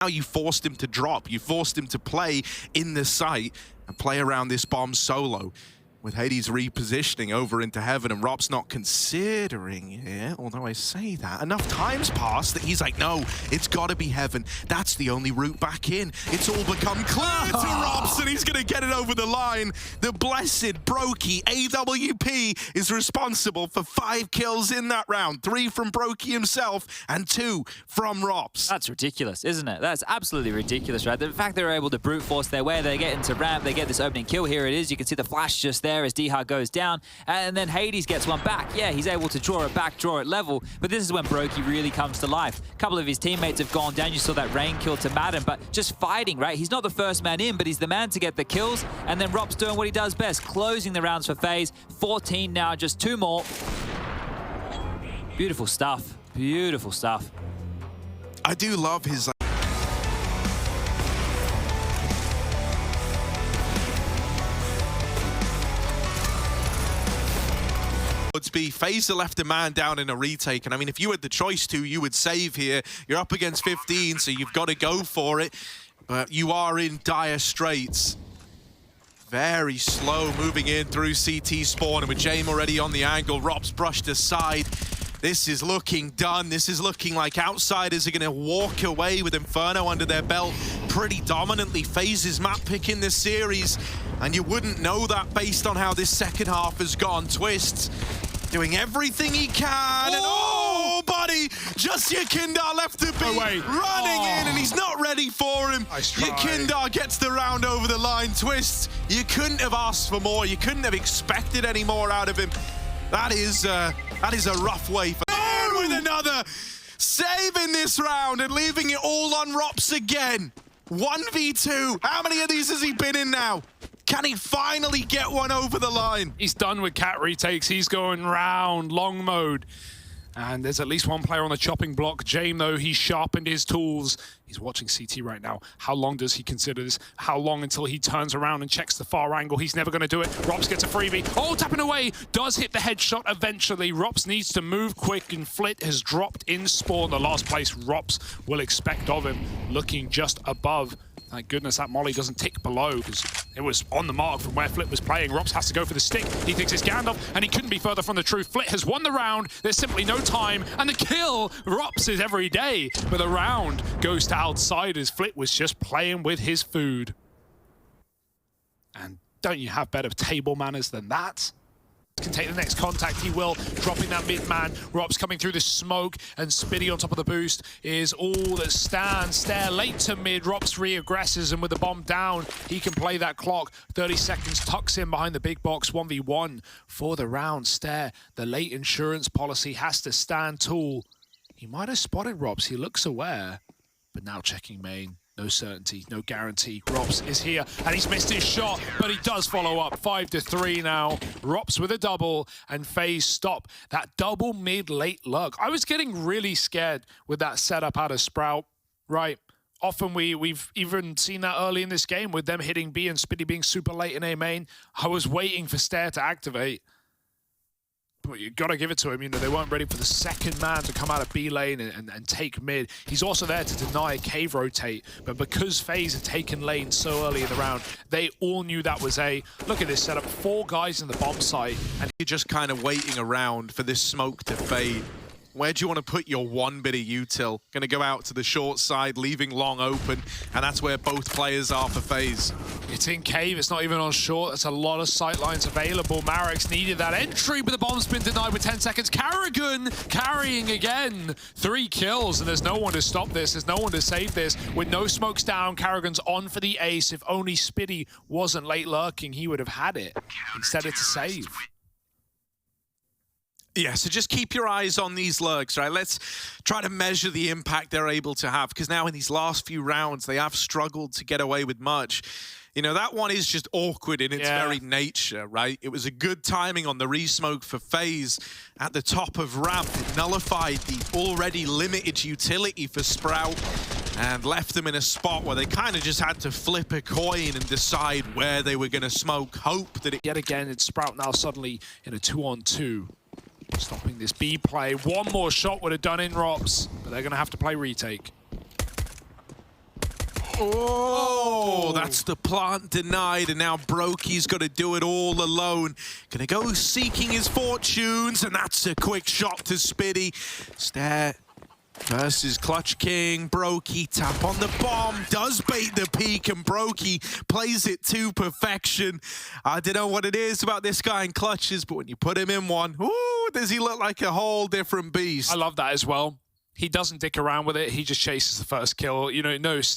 Now you forced him to drop. You forced him to play in the site and play around this bomb solo. With Hades repositioning over into heaven and Rob's not considering it, although I say that, enough time's passed that he's like, no, it's gotta be heaven. That's the only route back in. It's all become clear to Robs and he's gonna get it over the line. The blessed Brokey AWP is responsible for 5 kills in that round. 3 from Brokey himself and 2 from Robs. That's ridiculous, isn't it? That's absolutely ridiculous, right? The fact they're able to brute force their way, they get into ramp, they get this opening kill. Here it is. You can see the flash just there as Dihar goes down, and then Hades gets one back. Yeah, he's able to draw it back, draw it level, but this is when Brokey really comes to life. A couple of his teammates have gone down. You saw that rain kill to Madden, but just fighting, right? He's not the first man in, but he's the man to get the kills, and then Rob's doing what he does best, closing the rounds for FaZe. 14 now, just 2 more. Beautiful stuff. Beautiful stuff. I do love his would be FaZe left a man down in a retake, and I mean, if you had the choice to, you would save here. You're up against 15, so you've got to go for it, but you are in dire straits. Very slow moving in through CT spawn, and with Jame already on the angle, Rob's brushed aside. This is looking done. This is looking like outsiders are going to walk away with Inferno under their belt pretty dominantly. FaZe's map pick in this series, and you wouldn't know that based on how this second half has gone. Twists doing everything he can, and oh, buddy, just Yakindar left to be running in, and he's not ready for him. Yakindar gets the round over the line. Twists, you couldn't have asked for more. You couldn't have expected any more out of him. That is a rough way for with another save in this round and leaving it all on Rops again. 1v2. How many of these has he been in now? Can he finally get one over the line? He's done with cat retakes. He's going round, long mode. And there's at least one player on the chopping block. Jame, though, he's sharpened his tools. He's watching CT right now. How long does he consider this? How long until he turns around and checks the far angle? He's never going to do it. Rops gets a freebie. Oh, tapping away. Does hit the headshot eventually. Rops needs to move quick, and Flit has dropped in spawn. The last place Rops will expect of him. Looking just above. Thank goodness that molly doesn't tick below, because it was on the mark from where Flit was playing. Rops has to go for the stick. He thinks it's Gandalf, and he couldn't be further from the truth. Flit has won the round. There's simply no time, and the kill, Rops is every day. But the round goes to outsiders. Flit was just playing with his food. And don't you have better table manners than that? Can take the next contact, he will, dropping that mid man. Rob's coming through the smoke, and Spitty on top of the boost is all that stands. Stare late to mid, Rob's re-aggresses, and with the bomb down, he can play that clock. 30 seconds, tucks in behind the big box, 1v1 for the round. Stare, the late insurance policy has to stand tall. He might have spotted Robs, he looks aware, but now checking main. No certainty, no guarantee. Rops is here, and he's missed his shot, but he does follow up. 5-3 now. Rops with a double, and FaZe stop that double mid-late lurk. I was getting really scared with that setup out of Sprout, right? Often we've even seen that early in this game with them hitting B and Spitty being super late in A main. I was waiting for Stare to activate. But you got to give it to him. You know, they weren't ready for the second man to come out of B lane and take mid. He's also there to deny a cave rotate. But because FaZe had taken lane so early in the round, they all knew that was A. Look at this setup. 4 guys in the bomb site. And you're just kind of waiting around for this smoke to fade. Where do you want to put your one bit of util? Going to go out to the short side, leaving long open, and that's where both players are for FaZe. It's in cave, it's not even on short. There's a lot of sight lines available. Marek's needed that entry, but the bomb's been denied with 10 seconds. Karrigan carrying again. 3 kills, and there's no one to stop this. There's no one to save this. With no smokes down, Karrigan's on for the ace. If only Spitty wasn't late lurking, he would have had it. Instead it's a save. Yeah, so just keep your eyes on these lurks, right? Let's try to measure the impact they're able to have, because now in these last few rounds, they have struggled to get away with much. You know, that one is just awkward in its very nature, right? It was a good timing on the re-smoke for FaZe at the top of ramp. It nullified the already limited utility for Sprout and left them in a spot where they kind of just had to flip a coin and decide where they were going to smoke, hope that it... Yet again, it's Sprout now suddenly in a 2-on-2. Stopping this B play. One more shot would have done in Rops, but they're going to have to play retake. Oh, that's the plant denied, and now Brokey's got to do it all alone. Gonna go seeking his fortunes, and that's a quick shot to Spitty. Stare versus Clutch King. Brokey tap on the bomb, does bait the peak, and Brokey plays it to perfection. I don't know what it is about this guy in clutches, but when you put him in one, ooh, does he look like a whole different beast. I love that as well. He doesn't dick around with it. He just chases the first kill. You know,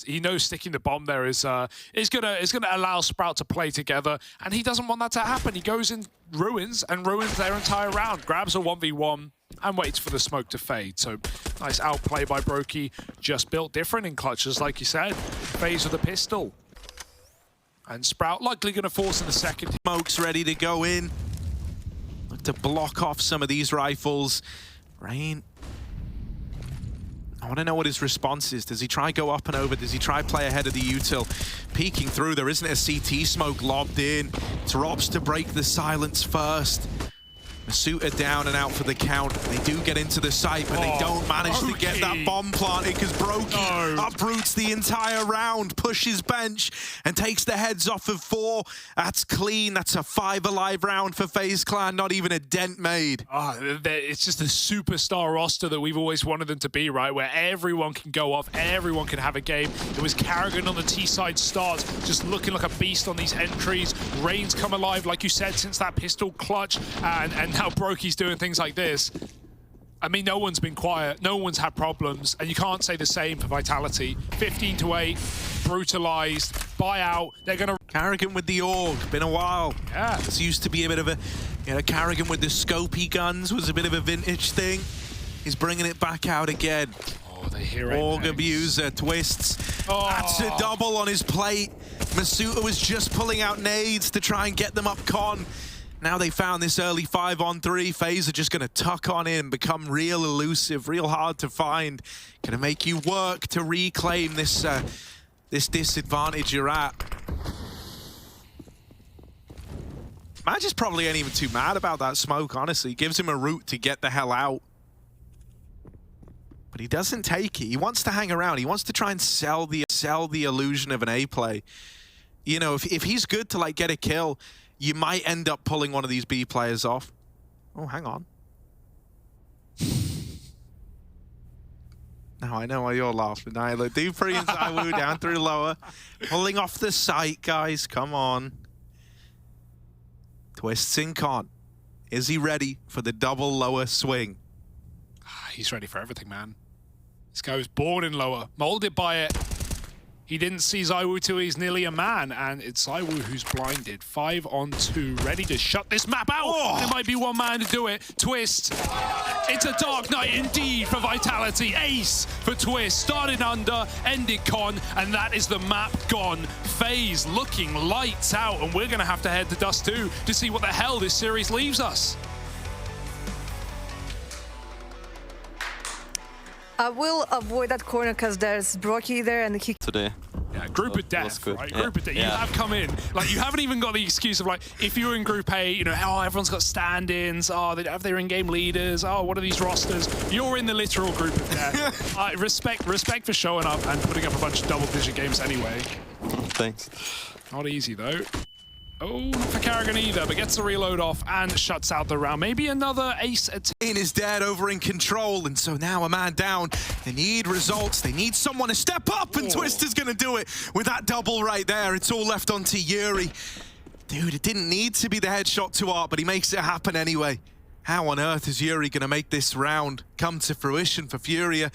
he knows sticking the bomb there is gonna allow Sprout to play together, and he doesn't want that to happen. He goes in ruins and ruins their entire round, grabs a 1v1 and waits for the smoke to fade. So nice outplay by Brokey. Just built different in clutches, like you said. FaZe with a pistol, and Sprout likely gonna force in the second. Smoke's ready to go in. Look to block off some of these rifles. Rain. I want to know what his response is. Does he try go up and over? Does he try play ahead of the util? Peeking through, there isn't a CT smoke lobbed in. Drops to break the silence first. Masuta down and out for the count. They do get into the site, but they don't manage to get that bomb planted because Brokey uproots the entire round, pushes bench, and takes the heads off of 4. That's clean. That's a 5 alive round for FaZe Clan. Not even a dent made. It's just a superstar roster that we've always wanted them to be, right? Where everyone can go off, everyone can have a game. It was Carrigan on the T-side start, just looking like a beast on these entries. Rain's come alive, like you said, since that pistol clutch, and now Brokey's doing things like this. I mean, no one's been quiet. No one's had problems. And you can't say the same for Vitality. 15-8, brutalized, buyout. They're going to... Carrigan with the AUG. Been a while. Yeah. This used to be a bit of a... You know, Carrigan with the scopy guns was a bit of a vintage thing. He's bringing it back out again. Oh, they hear it. AUG abuser, twists. Oh. That's a double on his plate. Masuta was just pulling out nades to try and get them up con. Now they found this early 5-on-3. FaZe are just going to tuck on in, become real elusive, real hard to find. Going to make you work to reclaim this this disadvantage you're at. Magic's probably ain't even too mad about that smoke, honestly. He gives him a route to get the hell out. But he doesn't take it. He wants to hang around. He wants to try and sell the illusion of an A play. You know, if he's good to like get a kill, you might end up pulling one of these B players off. Oh, hang on. Now I know why you're laughing. Nyla, Dupree and Zywoo down through lower. Pulling off the site, guys. Come on. Twists in con. Is he ready for the double lower swing? He's ready for everything, man. This guy was born in lower, molded by it. He didn't see Zywoo till he's nearly a man, and it's Zywoo who's blinded. 5-on-2, ready to shut this map out. Oh. And it might be one man to do it. Twist. It's a dark night indeed for Vitality. Ace for Twist. Started under, ended con, and that is the map gone. FaZe looking lights out, and we're going to have to head to Dust 2 to see what the hell this series leaves us. I will avoid that corner because there's Brokey there and the kick. Today. Yeah, group of death, right? Yeah. Group of death. Yeah. You have come in. Like, you haven't even got the excuse of, like, if you're in Group A, you know, oh, everyone's got stand-ins. Oh, they have their in-game leaders. Oh, what are these rosters? You're in the literal group of death. Respect for showing up and putting up a bunch of double-digit games anyway. Thanks. Not easy, though. Oh, not for Carrigan either, but gets the reload off and shuts out the round. Maybe another ace attack. Is dead over in control, and so now a man down. They need results. They need someone to step up, and Twist is going to do it with that double right there. It's all left onto Yuri. Dude, it didn't need to be the headshot to Art, but he makes it happen anyway. How on earth is Yuri going to make this round come to fruition for Furia?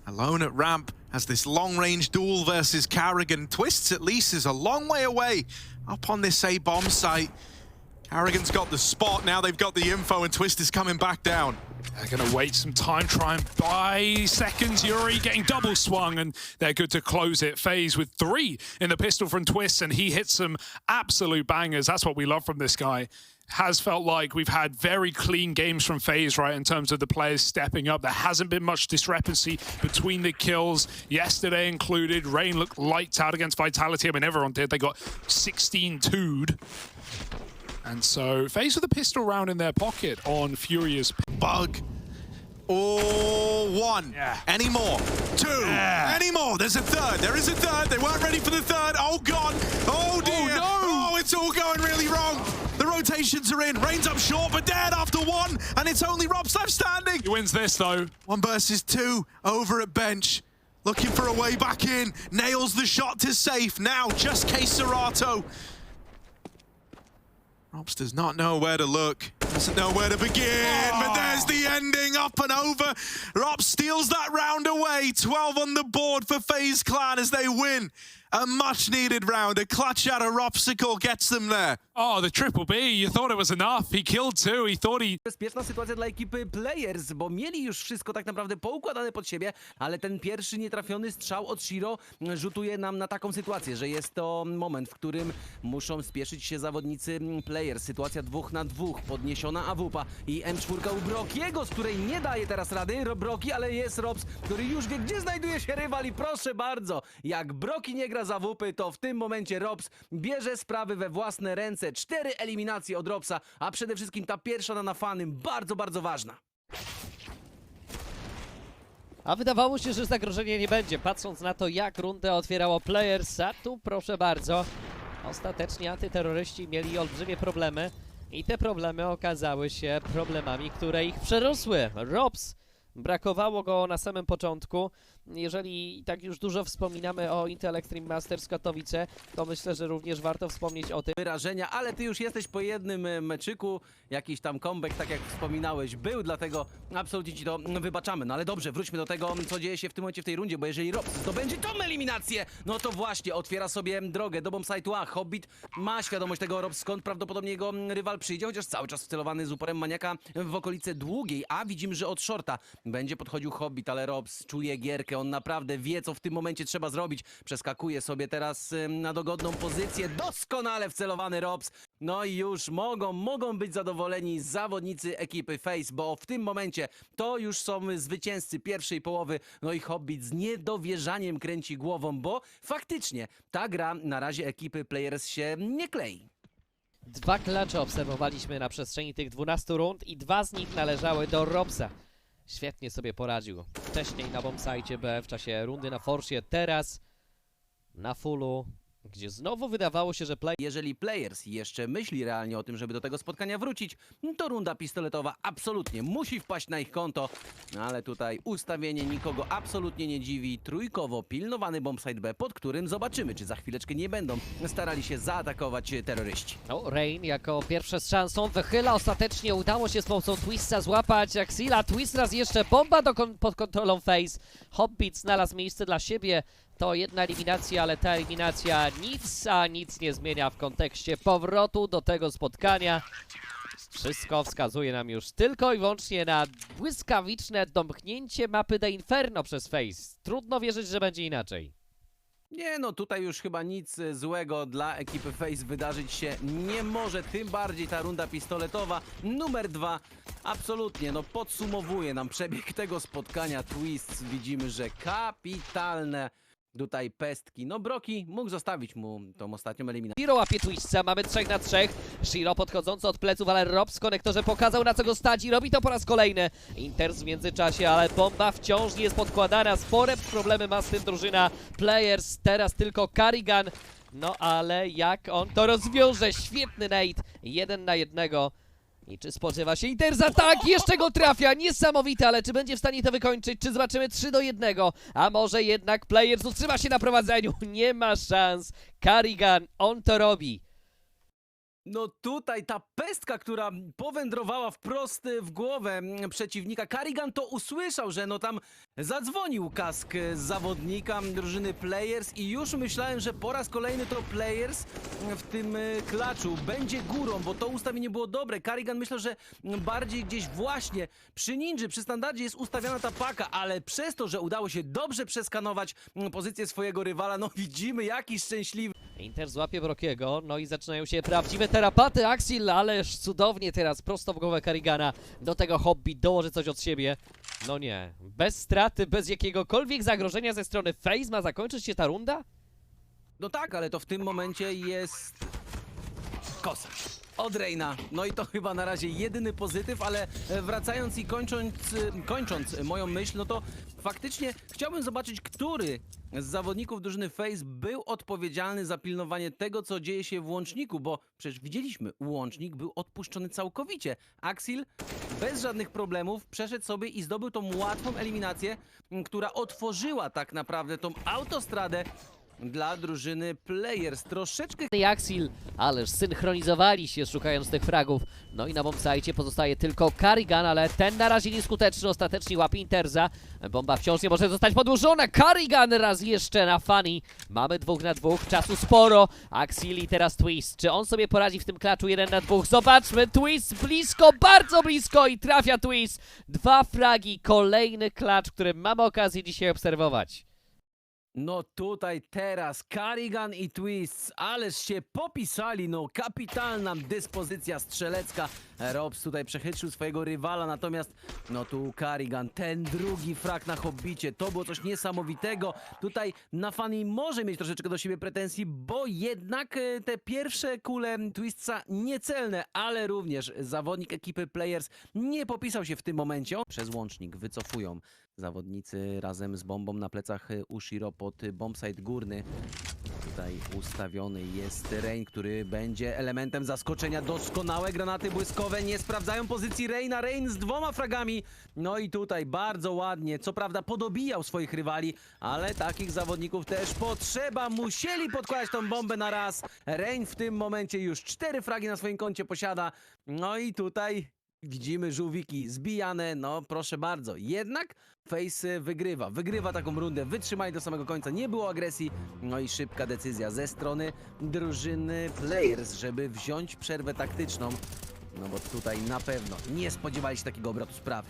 Alone at ramp has this long-range duel versus Carrigan. Twists at least is a long way away up on this A bomb site. Carrigan's got the spot, now they've got the info, and Twist is coming back down. They're going to wait some time, try and buy seconds. Yuri getting double swung, and they're good to close it. FaZe with 3 in the pistol from Twist, and he hits some absolute bangers. That's what we love from this guy. Has felt like we've had very clean games from FaZe, right, in terms of the players stepping up. There hasn't been much discrepancy between the kills, yesterday included. Rain looked lights out against Vitality. I mean, everyone did. They got 16-2'd. And so FaZe with a pistol round in their pocket on Furia's bug. Oh, one. Yeah. Any more? Two. Yeah. Any more? There's a third. There is a third. They weren't ready for the third. Oh, God. Oh, dear. no. Oh, it's all going really wrong. The rotations are in. Rain's up short, but dead after one. And it's only Robs left standing. He wins this, though. 1 versus 2 over at bench. Looking for a way back in. Nails the shot to safe. Now, just case Serato. Robs does not know where to look. Doesn't know where to begin. But there's the ending. Up and over. Robs steals that round away. 12 on the board for FaZe Clan as they win. A much-needed round. A clutch out of Robsicle gets them there. Oh, the triple B. You thought it was enough. He killed two. He thought he... Bezpieczna sytuacja dla ekipy Players, bo mieli już wszystko tak naprawdę poukładane pod siebie, ale ten pierwszy nietrafiony strzał od Shiro rzutuje nam na taką sytuację, że jest to moment, w którym muszą spieszyć się zawodnicy Players. Sytuacja 2 na 2, podniesiona AWP i M4 u Brokiego, z której nie daje teraz rady Broki, ale jest Robs, który już wie, gdzie znajduje się rywal i proszę bardzo, jak Broki nie gra za AWP, to w tym momencie Robs bierze sprawy we własne ręce. 4 eliminacje od Robsa, a przede wszystkim ta pierwsza na nafanym bardzo, bardzo ważna. A wydawało się, że zagrożenia nie będzie, patrząc na to, jak rundę otwierało Players, a tu proszę bardzo, ostatecznie antyterroryści mieli olbrzymie problemy i te problemy okazały się problemami, które ich przerosły. Robs, brakowało go na samym początku. Jeżeli tak już dużo wspominamy o Intel Extreme Masters Katowice, to myślę, że również warto wspomnieć o tym. Wyrażenia, ale ty już jesteś po jednym meczyku, jakiś tam comeback, tak jak wspominałeś, był, dlatego absolutnie ci to wybaczamy. No ale dobrze, wróćmy do tego, co dzieje się w tym momencie w tej rundzie, bo jeżeli Robs zdobędzie tą eliminację, no to właśnie otwiera sobie drogę do bombsite'u A. Hobbit ma świadomość tego, Robs, skąd prawdopodobnie jego rywal przyjdzie, chociaż cały czas wcelowany z uporem maniaka w okolice długiej, a widzimy, że od shorta będzie podchodził Hobbit, ale Robs czuje gierkę, on naprawdę wie, co w tym momencie trzeba zrobić. Przeskakuje sobie teraz na dogodną pozycję, doskonale wcelowany Robs. No i już mogą być zadowoleni zawodnicy ekipy FaZe, bo w tym momencie to już są zwycięzcy pierwszej połowy. No i Hobbit z niedowierzaniem kręci głową, bo faktycznie ta gra na razie ekipy Players się nie klei. 2 klacze obserwowaliśmy na przestrzeni tych 12 rund i 2 z nich należały do Robsa. Świetnie sobie poradził. Wcześniej na bombsite B w czasie rundy na Forsie, teraz na fullu, gdzie znowu wydawało się, że Jeżeli Players jeszcze myśli realnie o tym, żeby do tego spotkania wrócić, to runda pistoletowa absolutnie musi wpaść na ich konto, ale tutaj ustawienie nikogo absolutnie nie dziwi. Trójkowo pilnowany bombsite B, pod którym zobaczymy, czy za chwileczkę nie będą starali się zaatakować terroryści. No, Rain jako pierwsze z szansą wychyla, ostatecznie udało się z pomocą Twista złapać Axila. Twist raz jeszcze, bomba pod kontrolą FaZe. Hobbit znalazł miejsce dla siebie. To jedna eliminacja, ale ta eliminacja nic nie zmienia w kontekście powrotu do tego spotkania. Wszystko wskazuje nam już tylko i wyłącznie na błyskawiczne domknięcie mapy The Inferno przez FaZe. Trudno wierzyć, że będzie inaczej. Nie no, tutaj już chyba nic złego dla ekipy FaZe wydarzyć się nie może, tym bardziej ta runda pistoletowa numer 2 absolutnie, no podsumowuje nam przebieg tego spotkania. Twist, widzimy, że kapitalne tutaj pestki. No Broki mógł zostawić mu tą ostatnią eliminację. Shiro łapie Twistca, mamy 3 na 3. Shiro podchodzący od pleców, ale Robs w konektorze pokazał, na co go stać i robi to po raz kolejny. Inters w międzyczasie, ale bomba wciąż nie jest podkładana. Spore problemy ma z tym drużyna Players. Teraz tylko Carrigan. No ale jak on to rozwiąże? Świetny nade. 1 na 1. I czy spodziewa się Inters? Tak, jeszcze go trafia, niesamowite, ale czy będzie w stanie to wykończyć? Czy zobaczymy 3 do 1? A może jednak Players utrzyma się na prowadzeniu? Nie ma szans. Carrigan, on to robi. No tutaj ta pestka, która powędrowała wprost w głowę przeciwnika. Carrigan to usłyszał, że no tam zadzwonił kask zawodnika drużyny Players i już myślałem, że po raz kolejny to Players w tym klaczu będzie górą, bo to ustawienie było dobre. Carrigan myślał, że bardziej gdzieś właśnie przy ninży, przy standardzie jest ustawiana ta paka, ale przez to, że udało się dobrze przeskanować pozycję swojego rywala, no widzimy jaki szczęśliwy. Inter złapie Brokiego, no i zaczynają się prawdziwe terapaty. Axil, ależ cudownie teraz prosto w głowę Carrigana. Do tego Hobbit dołoży coś od siebie. No nie, bez straty, bez jakiegokolwiek zagrożenia ze strony FaZe ma zakończyć się ta runda? No tak, ale to w tym momencie jest kosa. od Reina. No i to chyba na razie jedyny pozytyw, ale wracając i kończąc moją myśl, no to faktycznie chciałbym zobaczyć, który z zawodników drużyny FaZe był odpowiedzialny za pilnowanie tego, co dzieje się w łączniku, bo przecież widzieliśmy, łącznik był odpuszczony całkowicie. Axil bez żadnych problemów przeszedł sobie i zdobył tą łatwą eliminację, która otworzyła tak naprawdę tą autostradę dla drużyny Players. Troszeczkę i Axil, ależ synchronizowali się szukając tych fragów. No i na bombsite pozostaje tylko Karrigan, ale ten na razie nieskuteczny, ostatecznie łapie Interza. Bomba wciąż nie może zostać podłożona. Karrigan raz jeszcze na Funny. Mamy 2 na 2, czasu sporo. Axil i teraz Twist. Czy on sobie poradzi w tym klaczu 1 na 2? Zobaczmy, Twist blisko, bardzo blisko i trafia Twist. 2 fragi, kolejny klacz, który mamy okazję dzisiaj obserwować. No tutaj teraz Karrigan i Twists, ależ się popisali, no kapitalna dyspozycja strzelecka. Robs tutaj przechytrzył swojego rywala, natomiast no tu Karrigan, ten drugi frag na Hobbicie, to było coś niesamowitego. Tutaj na Funny może mieć troszeczkę do siebie pretensji, bo jednak te pierwsze kule Twistsa niecelne, ale również zawodnik ekipy Players nie popisał się w tym momencie. Przez łącznik wycofują zawodnicy razem z bombą na plecach Ushiro pod bombsite górny. Tutaj ustawiony jest Rein, który będzie elementem zaskoczenia. Doskonałe granaty błyskowe nie sprawdzają pozycji Reina. Rein z 2 fragami. No i tutaj bardzo ładnie, co prawda podobijał swoich rywali, ale takich zawodników też potrzeba. Musieli podkładać tą bombę na raz. Rein w tym momencie już 4 fragi na swoim koncie posiada. No i tutaj widzimy żółwiki zbijane, no proszę bardzo. Jednak FaZe wygrywa taką rundę, wytrzymali do samego końca, nie było agresji, no i szybka decyzja ze strony drużyny Players, żeby wziąć przerwę taktyczną, no bo tutaj na pewno nie spodziewali się takiego obrotu sprawy.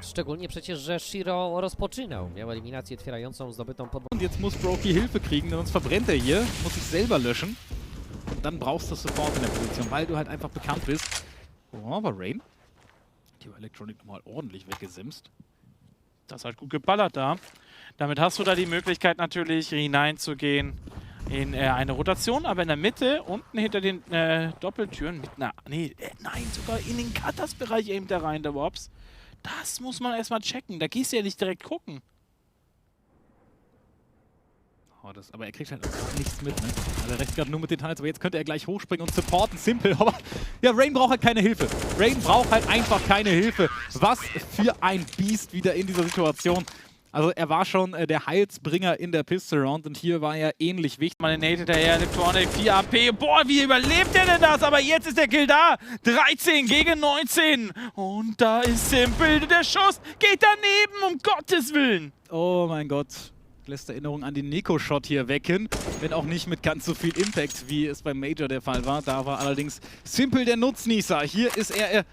Szczególnie przecież, że Shiro rozpoczynał. Miał eliminację otwierającą zdobytą pod... Und jetzt muss Brokey Hilfe kriegen, sonst verbrennt er hier, muss sich selber löschen. Und dann brauchst du Support in der Position, weil du halt einfach bekannt bist. Oh, aber Rain, die Electronic nochmal ordentlich weggesimst. Das hat gut geballert da. Damit hast du da die Möglichkeit natürlich hineinzugehen in eine Rotation, aber in der Mitte, unten hinter den Doppeltüren, nein, sogar in den Cutters-Bereich eben da rein, der Wops. Das muss man erstmal checken, da gehst du ja nicht direkt gucken. Oh, aber er kriegt halt auch nichts mit, ne? Also er rechnet gerade nur mit den Tunnels, aber jetzt könnte er gleich hochspringen und supporten, simpel. Aber ja, Rain braucht halt keine Hilfe. Rain braucht halt einfach keine Hilfe. Was für ein Biest wieder in dieser Situation. Also er war schon der Heilsbringer in der Pistol Round und hier war er ähnlich wichtig. Mal den Nate hinterher, Electronic, 4 AP. Boah, wie überlebt er denn das? Aber jetzt ist der Kill da. 13 gegen 19. Und da ist Simple. Der Schuss geht daneben, um Gottes Willen. Oh mein Gott. Lässt Erinnerung an den Neko-Shot hier wecken, wenn auch nicht mit ganz so viel Impact, wie es beim Major der Fall war. Da war allerdings Simple der Nutznießer. Hier ist er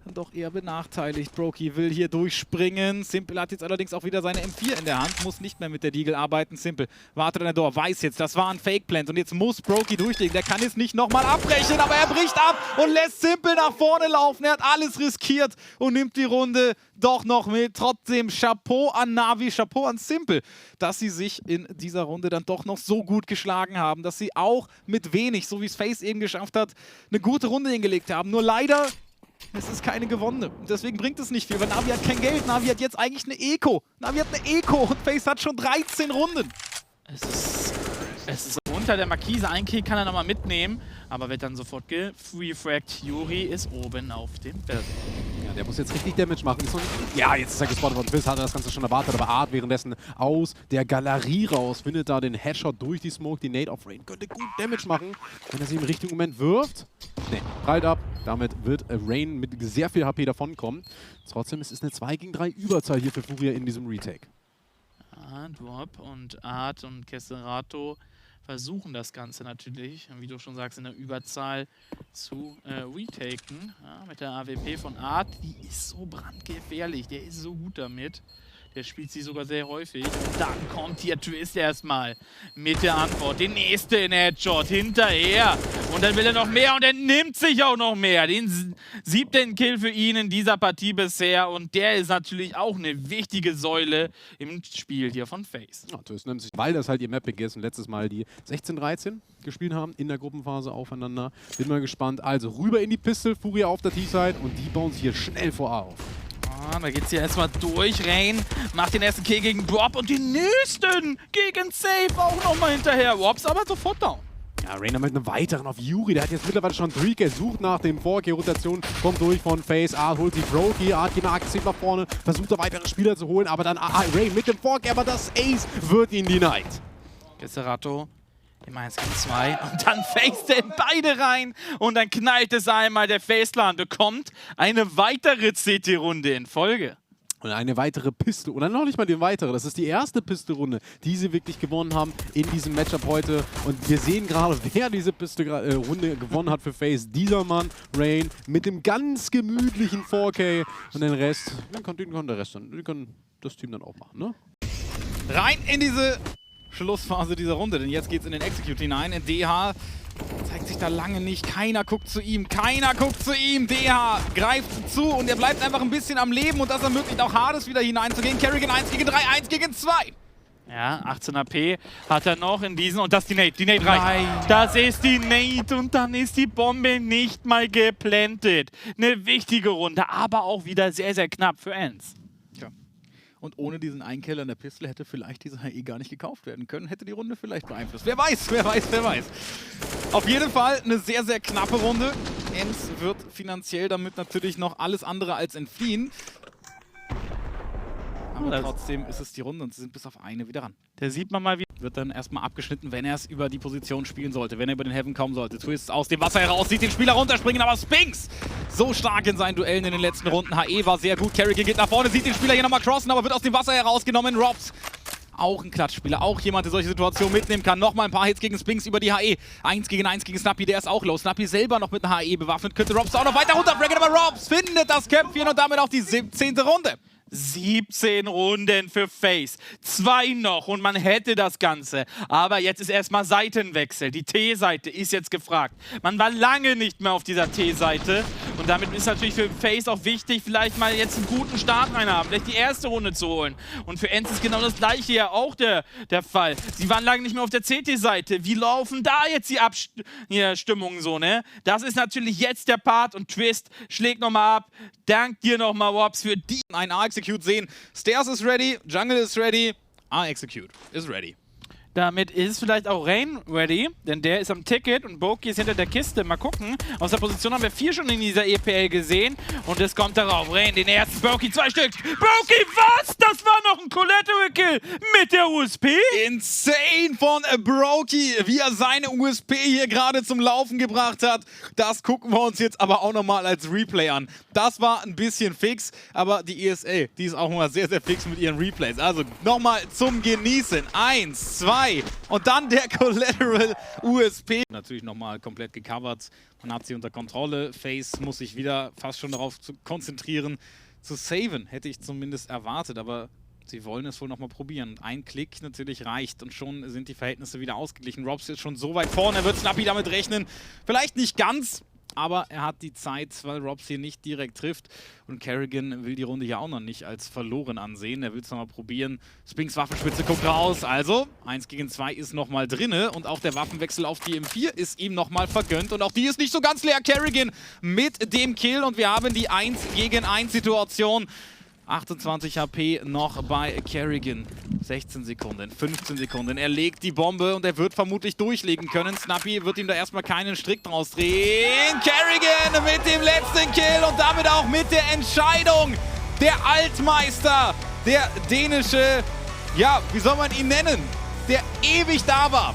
doch eher benachteiligt. Brokey will hier durchspringen. Simple hat jetzt allerdings auch wieder seine M4 in der Hand, muss nicht mehr mit der Deagle arbeiten. Simple wartet an der Door, weiß jetzt, das war ein Fake-Plant und jetzt muss Brokey durchlegen. Der kann jetzt nicht nochmal abbrechen, aber er bricht ab und lässt Simple nach vorne laufen. Er hat alles riskiert und nimmt die Runde doch noch mit. Trotzdem Chapeau an Na'Vi, Chapeau an Simple, dass sie sich in dieser Runde dann doch noch so gut geschlagen haben, dass sie auch mit wenig, so wie es FaZe eben geschafft hat, eine gute Runde hingelegt haben. Nur leider, es ist keine gewonnene. Und deswegen bringt es nicht viel, weil Na'Vi hat kein Geld. Na'Vi hat jetzt eigentlich eine Eco. Na'Vi hat eine Eco und FaZe hat schon 13 Runden. Es ist unter der Markise. Ein Kill kann er nochmal mitnehmen, aber wird dann sofort gefreefragt. Yuri ist oben auf dem Berg. Ja, der muss jetzt richtig Damage machen. Ja, jetzt ist er gespottet worden. Fizz hatte das Ganze schon erwartet, aber Art währenddessen aus der Galerie raus. Findet da den Headshot durch die Smoke. Die Nade auf Rain könnte gut Damage machen, wenn er sie im richtigen Moment wirft. Ne, prallt ab. Damit wird Rain mit sehr viel HP davonkommen. Trotzdem ist es eine 2 gegen 3 Überzahl hier für Furia in diesem Retake. Dwop und Art und Kesserato versuchen das Ganze natürlich, wie du schon sagst, in der Überzahl zu retaken. Ja, mit der AWP von Art, die ist so brandgefährlich, der ist so gut damit. Der spielt sie sogar sehr häufig. Und dann kommt hier Twist erstmal mit der Antwort. Den nächsten Headshot hinterher. Und dann will er noch mehr und er nimmt sich auch noch mehr. Den 7. Kill für ihn in dieser Partie bisher. Und der ist natürlich auch eine wichtige Säule im Spiel hier von FaZe. Ja, Twist nimmt sich, weil das halt ihr Mapping ist und letztes Mal die 16-13 gespielt haben in der Gruppenphase aufeinander. Bin mal gespannt. Also rüber in die Pistol, Furia auf der T-Side und die bauen sich hier schnell vor A auf. Da geht's hier erstmal durch. Rain macht den ersten Kill gegen Rob und den nächsten gegen Safe auch nochmal hinterher. Rob's aber sofort down. Ja, Rainer mit einem weiteren auf Yuri. Der hat jetzt mittlerweile schon 3K. Sucht nach dem 4K-Rotation. Kommt durch von FaZe. Art holt sich Brokey. Art geht nach aggressiv nach vorne. Versucht da weitere Spieler zu holen. Aber dann Rain mit dem 4K. Aber das Ace wird ihn denied. Gesserato im 1 gegen 2 und dann FaZe in beide rein und dann knallt es einmal. Der FaZe-Lan bekommt eine weitere CT-Runde in Folge. Und eine weitere Piste, oder noch nicht mal die weitere, das ist die erste Piste-Runde, die sie wirklich gewonnen haben in diesem Matchup heute. Und wir sehen gerade, wer diese Piste-Runde gewonnen hat für FaZe. Dieser Mann, Rain, mit dem ganz gemütlichen 4K. Und den Rest, den kann der Rest dann, den kann das Team dann auch machen, ne? Rein in diese Schlussphase dieser Runde, denn jetzt geht's in den Execute hinein. In DH zeigt sich da lange nicht. Keiner guckt zu ihm. Keiner guckt zu ihm. DH greift zu und er bleibt einfach ein bisschen am Leben und das ermöglicht auch Hades wieder hineinzugehen. Kerrigan 1 gegen 3, 1 gegen 2. Ja, 18 AP hat er noch in diesen und das ist die Nade. Die Nade reicht. Nein. Das ist die Nade und dann ist die Bombe nicht mal geplantet. Eine wichtige Runde, aber auch wieder sehr, sehr knapp für Ens. Und ohne diesen Einkill an der Pistole hätte vielleicht diese HE gar nicht gekauft werden können. Hätte die Runde vielleicht beeinflusst. Wer weiß, wer weiß, wer weiß. Auf jeden Fall eine sehr, sehr knappe Runde. Ens wird finanziell damit natürlich noch alles andere als entfliehen. Aber trotzdem ist es die Runde und sie sind bis auf eine wieder ran. Da sieht man mal, wie wird dann erstmal abgeschnitten, wenn er es über die Position spielen sollte, wenn er über den Heaven kommen sollte. Twist aus dem Wasser heraus, sieht den Spieler runterspringen, aber Spinks so stark in seinen Duellen in den letzten Runden. HE war sehr gut, Kerrigan geht nach vorne, sieht den Spieler hier nochmal crossen, aber wird aus dem Wasser herausgenommen. Robs, auch ein Klatschspieler, auch jemand, der solche Situationen mitnehmen kann. Nochmal ein paar Hits gegen Spinks über die HE. 1 gegen Snappy, der ist auch low. Snappy selber noch mit einer HE bewaffnet, könnte Robs auch noch weiter runterbrechen, aber Robs findet das Köpfchen und damit auch die 17. Runde. 17 Runden für FaZe. 2 noch und man hätte das Ganze. Aber jetzt ist erstmal Seitenwechsel. Die T-Seite ist jetzt gefragt. Man war lange nicht mehr auf dieser T-Seite. Und damit ist natürlich für FaZe auch wichtig, vielleicht mal jetzt einen guten Start rein haben. Vielleicht die erste Runde zu holen. Und für Ens ist genau das gleiche ja auch der Fall. Sie waren lange nicht mehr auf der CT-Seite. Wie laufen da jetzt die Stimmungen so, ne? Das ist natürlich jetzt der Part und Twist schlägt nochmal ab. Dank dir nochmal, Wops, für die. Ein A-Execute sehen. Stairs ist ready, Jungle ist ready, A-Execute ist ready. Damit ist vielleicht auch Rain ready, denn der ist am Ticket und Boki ist hinter der Kiste. Mal gucken. Aus der Position haben wir 4 schon in dieser EPL gesehen. Und es kommt darauf. Rain, den ersten. Boki, 2 Stück. Boki, was? Das war noch ein Collateral Kill mit der USP? Insane von Brokey, wie er seine USP hier gerade zum Laufen gebracht hat. Das gucken wir uns jetzt aber auch nochmal als Replay an. Das war ein bisschen fix, aber die ESL, die ist auch mal sehr, sehr fix mit ihren Replays. Also nochmal zum Genießen. 1, 2. Und dann der Collateral USP. Natürlich nochmal komplett gecovert. Man hat sie unter Kontrolle. FaZe muss sich wieder fast schon darauf konzentrieren, zu saven. Hätte ich zumindest erwartet, aber sie wollen es wohl nochmal probieren. Ein Klick natürlich reicht und schon sind die Verhältnisse wieder ausgeglichen. Robs ist schon so weit vorne, er wird Snappy damit rechnen. Vielleicht nicht ganz, aber er hat die Zeit, weil Robs hier nicht direkt trifft. Und Kerrigan will die Runde hier auch noch nicht als verloren ansehen. Er will es nochmal probieren. Spinks Waffenspitze guckt raus. Also, 1 gegen 2 ist nochmal drinne. Und auch der Waffenwechsel auf die M4 ist ihm nochmal vergönnt. Und auch die ist nicht so ganz leer. Kerrigan mit dem Kill. Und wir haben die 1 gegen 1 Situation. 28 HP noch bei Kerrigan. 16 Sekunden, 15 Sekunden. Er legt die Bombe und er wird vermutlich durchlegen können. Snappy wird ihm da erstmal keinen Strick draus drehen. Kerrigan mit dem letzten Kill und damit auch mit der Entscheidung. Der Altmeister, der dänische, ja, wie soll man ihn nennen? Der ewig da war.